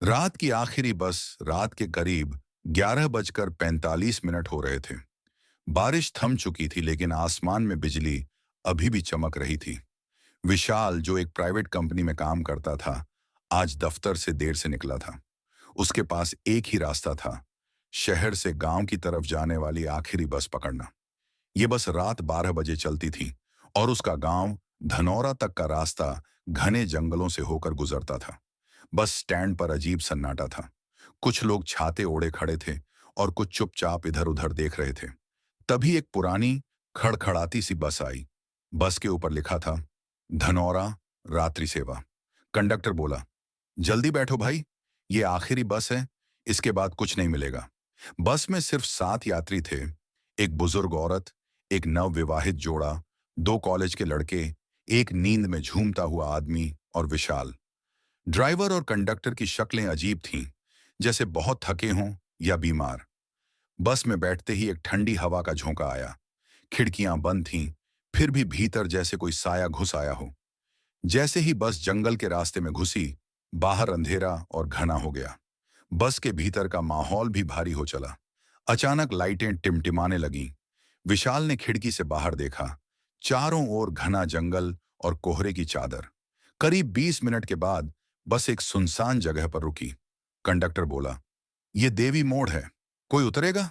रात की आखिरी बस रात के करीब 11:45 हो रहे थे। बारिश थम चुकी थी लेकिन आसमान में बिजली अभी भी चमक रही थी। विशाल, जो एक प्राइवेट कंपनी में काम करता था, आज दफ्तर से देर से निकला था। उसके पास एक ही रास्ता था, शहर से गांव की तरफ जाने वाली आखिरी बस पकड़ना। ये बस रात 12 बजे चलती थी और उसका गांव धनौरा तक का रास्ता घने जंगलों से होकर गुजरता था। बस स्टैंड पर अजीब सन्नाटा था। कुछ लोग छाते ओढ़े खड़े थे और कुछ चुपचाप इधर उधर देख रहे थे। तभी एक पुरानी खड़खड़ाती सी बस आई। बस के ऊपर लिखा था, धनौरा रात्रि सेवा। कंडक्टर बोला, जल्दी बैठो भाई, ये आखिरी बस है, इसके बाद कुछ नहीं मिलेगा। बस में सिर्फ 7 यात्री थे। एक बुजुर्ग औरत, एक नवविवाहित जोड़ा, 2 कॉलेज के लड़के, एक नींद में झूमता हुआ आदमी और विशाल। ड्राइवर और कंडक्टर की शक्लें अजीब थीं, जैसे बहुत थके हों या बीमार। बस में बैठते ही एक ठंडी हवा का झोंका आया। खिड़कियां बंद थीं, फिर भी भीतर जैसे कोई साया घुस आया हो। जैसे ही बस जंगल के रास्ते में घुसी, बाहर अंधेरा और घना हो गया। बस के भीतर का माहौल भी भारी हो चला। अचानक लाइटें टिमटिमाने लगीं। विशाल ने खिड़की से बाहर देखा। चारों ओर घना जंगल और कोहरे की चादर। करीब 20 मिनट के बाद बस एक सुनसान जगह पर रुकी। कंडक्टर बोला, ये देवी मोड़ है, कोई उतरेगा?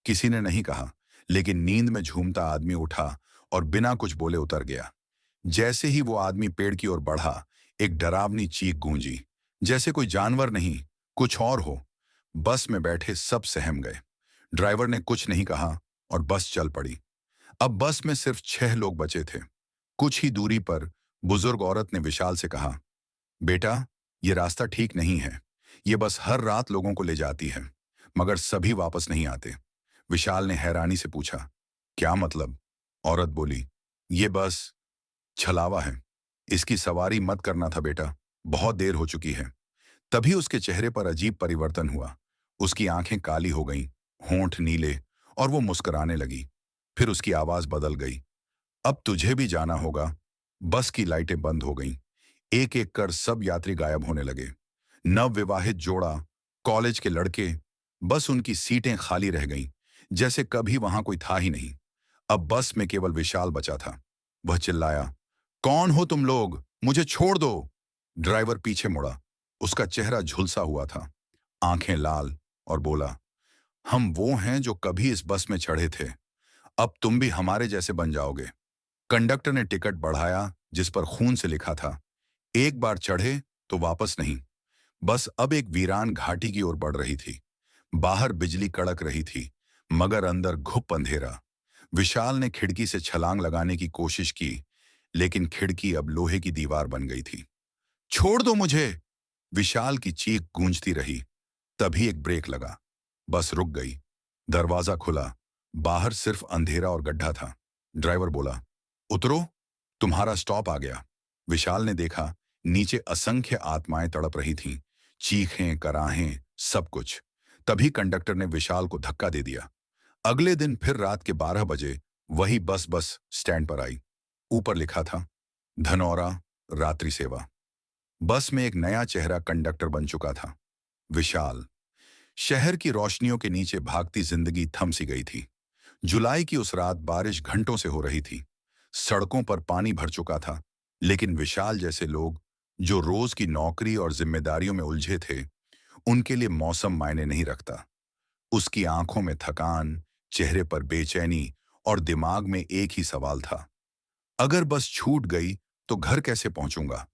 किसी ने नहीं कहा, लेकिन नींद में झूमता आदमी उठा और बिना कुछ बोले उतर गया। जैसे ही वो आदमी पेड़ की ओर बढ़ा, एक डरावनी चीख गूंजी, जैसे कोई जानवर नहीं, कुछ और हो। बस में बैठे सब सहम गए। ड्राइवर ने कुछ नहीं कहा और बस चल पड़ी। अब बस में सिर्फ 6 लोग बचे थे। कुछ ही दूरी पर बुजुर्ग औरत ने विशाल से कहा, बेटा, ये रास्ता ठीक नहीं है। ये बस हर रात लोगों को ले जाती है, मगर सभी वापस नहीं आते। विशाल ने हैरानी से पूछा, क्या मतलब? औरत बोली, ये बस छलावा है, इसकी सवारी मत करना था बेटा, बहुत देर हो चुकी है। तभी उसके चेहरे पर अजीब परिवर्तन हुआ। उसकी आंखें काली हो गईं, होंठ नीले, और वो मुस्कुराने लगी। फिर उसकी आवाज बदल गई, अब तुझे भी जाना होगा। बस की लाइटें बंद हो गईं। एक एक कर सब यात्री गायब होने लगे। नवविवाहित जोड़ा, कॉलेज के लड़के, बस उनकी सीटें खाली रह गईं, जैसे कभी वहां कोई था ही नहीं। अब बस में केवल विशाल बचा था। वह चिल्लाया, कौन हो तुम लोग? मुझे छोड़ दो। ड्राइवर पीछे मुड़ा। उसका चेहरा झुलसा हुआ था, आंखें लाल, और बोला, हम वो हैं जो कभी इस बस में चढ़े थे। अब तुम भी हमारे जैसे बन जाओगे। कंडक्टर ने टिकट बढ़ाया, जिस पर खून से लिखा था, एक बार चढ़े तो वापस नहीं। बस अब एक वीरान घाटी की ओर बढ़ रही थी। बाहर बिजली कड़क रही थी, मगर अंदर घुप अंधेरा। विशाल ने खिड़की से छलांग लगाने की कोशिश की, लेकिन खिड़की अब लोहे की दीवार बन गई थी। छोड़ दो मुझे! विशाल की चीख गूंजती रही। तभी एक ब्रेक लगा। बस रुक गई। दरवाजा खुला। बाहर सिर्फ अंधेरा और गड्ढा था। ड्राइवर बोला, उतरो, तुम्हारा स्टॉप आ गया। विशाल ने देखा, नीचे असंख्य आत्माएं तड़प रही थीं, चीखें, कराहें, सब कुछ। तभी कंडक्टर ने विशाल को धक्का दे दिया। अगले दिन फिर रात के 12 बजे वही बस स्टैंड पर आई। ऊपर लिखा था, धनौरा रात्रि सेवा। बस में एक नया चेहरा कंडक्टर बन चुका था, विशाल। शहर की रोशनियों के नीचे भागती जिंदगी थम सी गई थी। जुलाई की उस रात बारिश घंटों से हो रही थी। सड़कों पर पानी भर चुका था, लेकिन विशाल जैसे लोग, जो रोज की नौकरी और जिम्मेदारियों में उलझे थे, उनके लिए मौसम मायने नहीं रखता। उसकी आंखों में थकान, चेहरे पर बेचैनी, और दिमाग में एक ही सवाल था, अगर बस छूट गई तो घर कैसे पहुंचूंगा?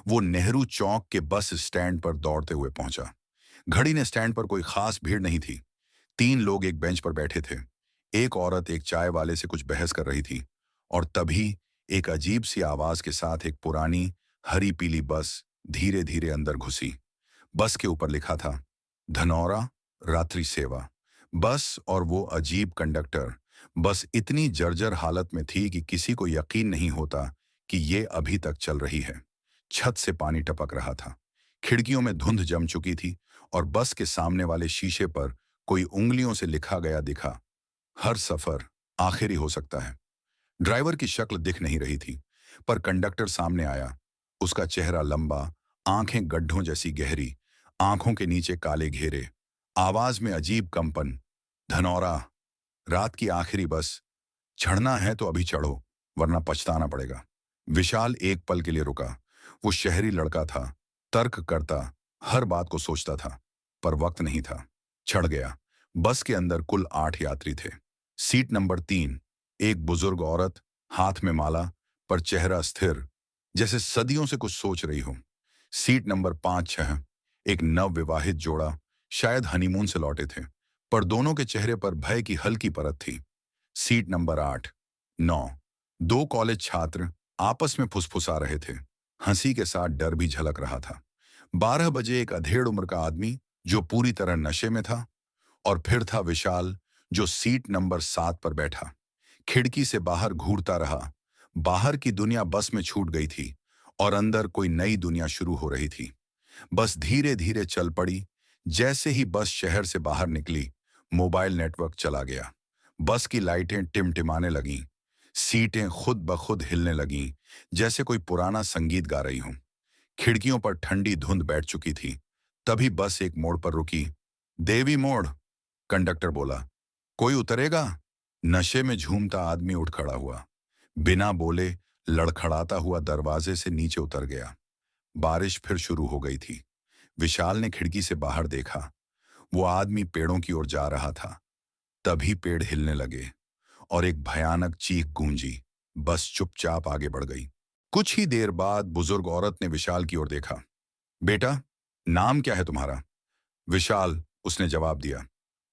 वो नेहरू चौक के बस स्टैंड पर दौड़ते हुए पहुंचा। घड़ी ने स्टैंड पर कोई खास भीड़ नहीं थी। 3 लोग एक बेंच पर बैठे थे। एक औरत एक चाय वाले से कुछ बहस कर रही थी, और तभी एक अजीब सी आवाज के साथ एक पुरानी हरी पीली बस धीरे धीरे अंदर घुसी। बस के ऊपर लिखा था, धनौरा रात्रि सेवा। बस और वो अजीब कंडक्टर, बस इतनी जर्जर हालत में थी कि किसी को यकीन नहीं होता कि ये अभी तक चल रही है। छत से पानी टपक रहा था। खिड़कियों में धुंध जम चुकी थी, और बस के सामने वाले शीशे पर कोई उंगलियों से लिखा गया दिखा, हर सफर आखिरी हो सकता है। ड्राइवर की शक्ल दिख नहीं रही थी, पर कंडक्टर सामने आया। उसका चेहरा लंबा, आंखें गड्ढों जैसी गहरी, आंखों के नीचे काले घेरे, आवाज में अजीब कंपन। धनौरा, रात की आखिरी बस, चढ़ना है तो अभी चढ़ो, वरना पछताना पड़ेगा। विशाल एक पल के लिए रुका। वो शहरी लड़का था, तर्क करता, हर बात को सोचता था, पर वक्त नहीं था। चढ़ गया। बस के अंदर कुल 8 यात्री थे। सीट नंबर 3, एक बुजुर्ग औरत, हाथ में माला, पर चेहरा स्थिर, जैसे सदियों से कुछ सोच रही हो। सीट नंबर 5-6, एक नवविवाहित जोड़ा, शायद हनीमून से लौटे थे, पर दोनों के चेहरे पर भय की हल्की परत थी। सीट नंबर 8-9, दो कॉलेज छात्र आपस में फुसफुसा रहे थे। हंसी के साथ डर भी झलक रहा था। 12 बजे एक अधेड़ उम्र का आदमी जो पूरी तरह नशे में था, और फिर था विशाल, जो सीट नंबर 7 पर बैठा। खिड़की से बाहर घूरता रहा। बाहर की दुनिया बस में छूट गई थी और अंदर कोई नई दुनिया शुरू हो रही थी। बस धीरे धीरे चल पड़ी। जैसे ही बस शहर से बाहर निकली, मोबाइल नेटवर्क चला गया। बस की लाइटें टिमटिमाने लगीं। सीटें खुद ब खुद हिलने लगीं, जैसे कोई पुराना संगीत गा रही हूं। खिड़कियों पर ठंडी धुंध बैठ चुकी थी। तभी बस एक मोड़ पर रुकी। देवी मोड़, कंडक्टर बोला। कोई उतरेगा? नशे में झूमता आदमी उठ खड़ा हुआ। बिना बोले लड़खड़ाता हुआ दरवाजे से नीचे उतर गया। बारिश फिर शुरू हो गई थी। विशाल ने खिड़की से बाहर देखा। वो आदमी पेड़ों की ओर जा रहा था। तभी पेड़ हिलने लगे और एक भयानक चीख गूंजी। बस चुपचाप आगे बढ़ गई। कुछ ही देर बाद बुजुर्ग औरत ने विशाल की ओर देखा। बेटा, नाम क्या है तुम्हारा? विशाल, उसने जवाब दिया।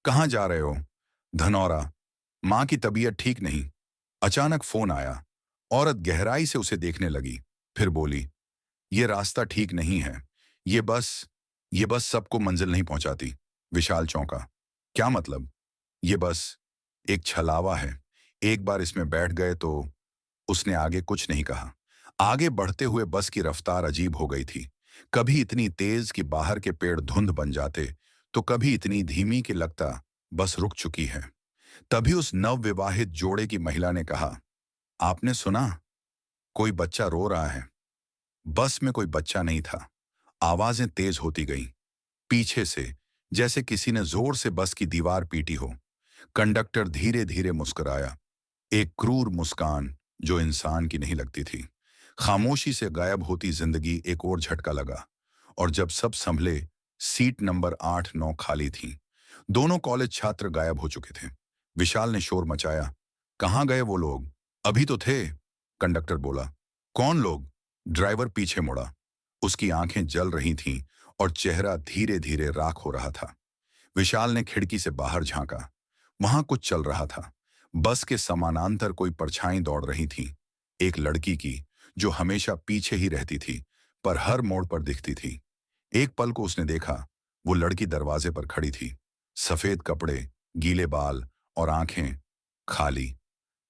कहाँ जा रहे हो? धनौरा। माँ की तबीयत ठीक नहीं। अचानक फोन आया। औरत गहराई से उसे देखने लगी, फिर बोली, ये रास्ता ठीक नहीं है। ये बस ये बस सबको मंजिल नहीं पहुंचाती। विशाल चौंका। क्या मतलब? ये बस एक छलावा है। एक बार इसमें बैठ गए तो। उसने आगे कुछ नहीं कहा। आगे बढ़ते हुए बस की रफ्तार अजीब हो गई थी। कभी इतनी तेज कि बाहर के पेड़ धुंध बन जाते, तो कभी इतनी धीमी कि लगता बस रुक चुकी है। तभी उस नवविवाहित जोड़े की महिला ने कहा, आपने सुना? कोई बच्चा रो रहा है। बस में कोई बच्चा नहीं था। आवाजें तेज होती गईं, पीछे से, जैसे किसी ने जोर से बस की दीवार पीटी हो। कंडक्टर धीरे धीरे मुस्कुराया, एक क्रूर मुस्कान जो इंसान की नहीं लगती थी। खामोशी से गायब होती जिंदगी एक और झटका लगा, और जब सब संभले, सीट नंबर 8-9 खाली थी। दोनों कॉलेज छात्र गायब हो चुके थे। विशाल ने शोर मचाया, कहाँ गए वो लोग? अभी तो थे, कंडक्टर बोला। कौन लोग? ड्राइवर पीछे मुड़ा। उसकी आंखें जल रही थीं और चेहरा धीरे धीरे राख हो रहा था। विशाल ने खिड़की से बाहर झांका। वहां कुछ चल रहा था। बस के समानांतर कोई परछाई दौड़ रही थी। एक लड़की की, जो हमेशा पीछे ही रहती थी, पर हर मोड़ पर दिखती थी। एक पल को उसने देखा। वो लड़की दरवाजे पर खड़ी थी। सफेद कपड़े, गीले बाल और आंखें खाली।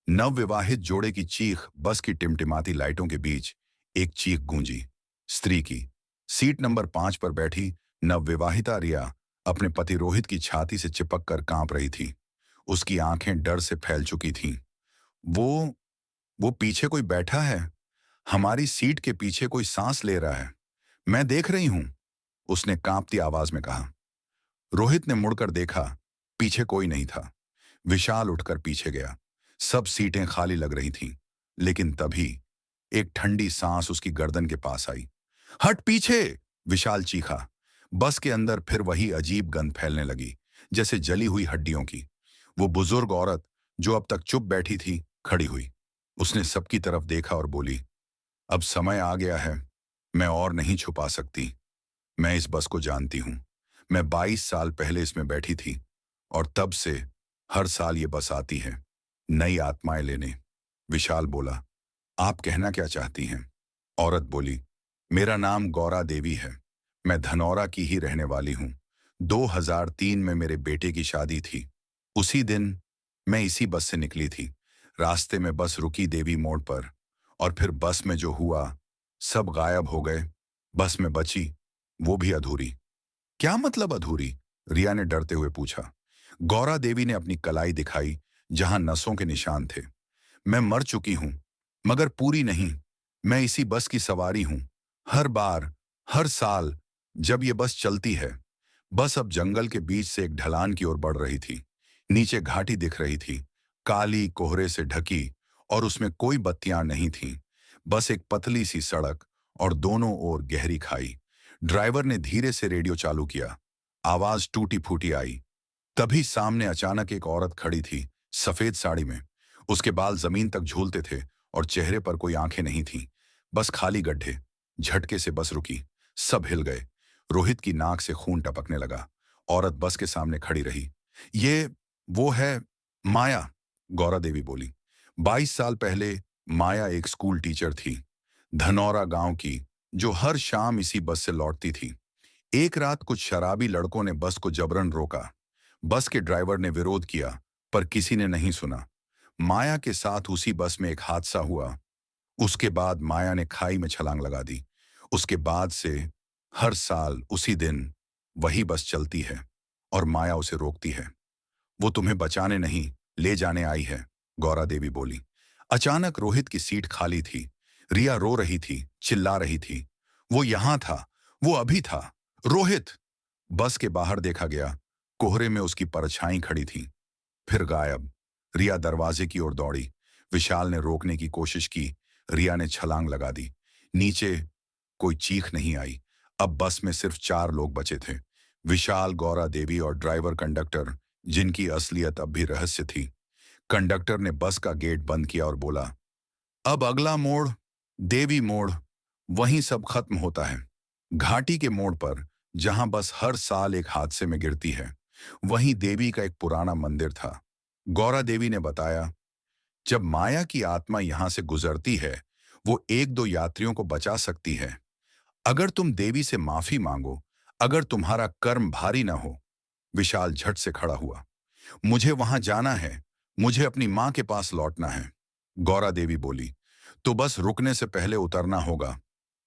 नवविवाहित जोड़े की चीख बस की टिमटिमाती लाइटों के बीच एक चीख गूंजी, स्त्री की। सीट नंबर 5 पर बैठी नवविवाहिता रिया अपने पति रोहित की छाती से चिपक कर कांप रही थी। उसकी आंखें डर से फैल चुकी थीं। वो वो पीछे कोई बैठा है। हमारी सीट के पीछे कोई सांस ले रहा है। मैं देख रही हूं, उसने कांपती आवाज में कहा। रोहित ने मुड़कर देखा। पीछे कोई नहीं था। विशाल उठकर पीछे गया। सब सीटें खाली लग रही थीं। लेकिन तभी एक ठंडी सांस उसकी गर्दन के पास आई। हट पीछे! विशाल चीखा। बस के अंदर फिर वही अजीब गंध फैलने लगी, जैसे जली हुई हड्डियों की। वो बुजुर्ग औरत, जो अब तक चुप बैठी थी, खड़ी हुई। उसने सबकी तरफ देखा और बोली, अब समय आ गया है। मैं और नहीं छुपा सकती। मैं इस बस को जानती हूं। मैं 22 साल पहले इसमें बैठी थी, और तब से हर साल ये बस आती है, नई आत्माएं लेने। विशाल बोला, आप कहना क्या चाहती हैं? औरत बोली, मेरा नाम गौरा देवी है। मैं धनौरा की ही रहने वाली हूं। 2003 में मेरे बेटे की शादी थी। उसी दिन मैं इसी बस से निकली थी। रास्ते में बस रुकी देवी मोड़ पर, और फिर बस में जो हुआ, सब गायब हो गए। बस में बची, वो भी अधूरी। क्या मतलब अधूरी? रिया ने डरते हुए पूछा। गौरा देवी ने अपनी कलाई दिखाई, जहां नसों के निशान थे। मैं मर चुकी हूं, मगर पूरी नहीं। मैं इसी बस की सवारी हूं। हर बार, हर साल जब ये बस चलती है। बस अब जंगल के बीच से एक ढलान की ओर बढ़ रही थी। नीचे घाटी दिख रही थी, काली कोहरे से ढकी, और उसमें कोई बत्तियां नहीं थीं। बस एक पतली सी सड़क और दोनों ओर गहरी खाई। ड्राइवर ने धीरे से रेडियो चालू किया। आवाज टूटी फूटी आई। तभी सामने अचानक एक औरत खड़ी थी, सफेद साड़ी में। उसके बाल जमीन तक झूलते थे और चेहरे पर कोई आंखें नहीं थीं, बस खाली गड्ढे। झटके से बस रुकी। सब हिल गए। रोहित की नाक से खून टपकने लगा। औरत बस के सामने खड़ी रही। ये वो है माया, गौरा देवी बोली। 22 साल पहले माया एक स्कूल टीचर थी, धनौरा गांव की, जो हर शाम इसी बस से लौटती थी। एक रात कुछ शराबी लड़कों ने बस को जबरन रोका। बस के ड्राइवर ने विरोध किया, पर किसी ने नहीं सुना। माया के साथ उसी बस में एक हादसा हुआ। उसके बाद माया ने खाई में छलांग लगा दी। उसके बाद से हर साल उसी दिन वही बस चलती है और माया उसे रोकती है। वो तुम्हें बचाने नहीं, ले जाने आई है, गौरा देवी बोली। अचानक रोहित की सीट खाली थी। रिया रो रही थी, चिल्ला रही थी। वो यहां था, वो अभी था। रोहित! बस के बाहर देखा गया। कोहरे में उसकी परछाई खड़ी थी, फिर गायब। रिया दरवाजे की ओर दौड़ी। विशाल ने रोकने की कोशिश की। रिया ने छलांग लगा दी। नीचे कोई चीख नहीं आई। अब बस में सिर्फ 4 लोग बचे थे, विशाल, गौरा देवी और ड्राइवर कंडक्टर, जिनकी असलियत अब भी रहस्य थी। कंडक्टर ने बस का गेट बंद किया और बोला, अब अगला मोड़ देवी मोड़, वहीं सब खत्म होता है। घाटी के मोड़ पर, जहां बस हर साल एक हादसे में गिरती है, वहीं देवी का एक पुराना मंदिर था। गौरा देवी ने बताया, जब माया की आत्मा यहां से गुजरती है, वो 1-2 यात्रियों को बचा सकती है। अगर तुम देवी से माफी मांगो, अगर तुम्हारा कर्म भारी ना हो। विशाल झट से खड़ा हुआ। मुझे वहां जाना है, मुझे अपनी मां के पास लौटना है, गौरा देवी बोली। तो बस रुकने से पहले उतरना होगा,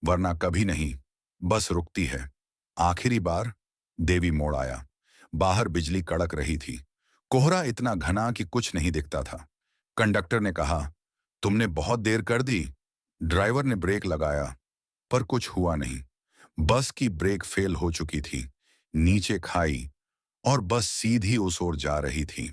वरना कभी नहीं। बस रुकती है आखिरी बार। देवी मोड़ आया। बाहर बिजली कड़क रही थी। कोहरा इतना घना कि कुछ नहीं दिखता था। कंडक्टर ने कहा, तुमने बहुत देर कर दी। ड्राइवर ने ब्रेक लगाया, पर कुछ हुआ नहीं। बस की ब्रेक फेल हो चुकी थी। नीचे खाई, और बस सीधी उस ओर जा रही थी।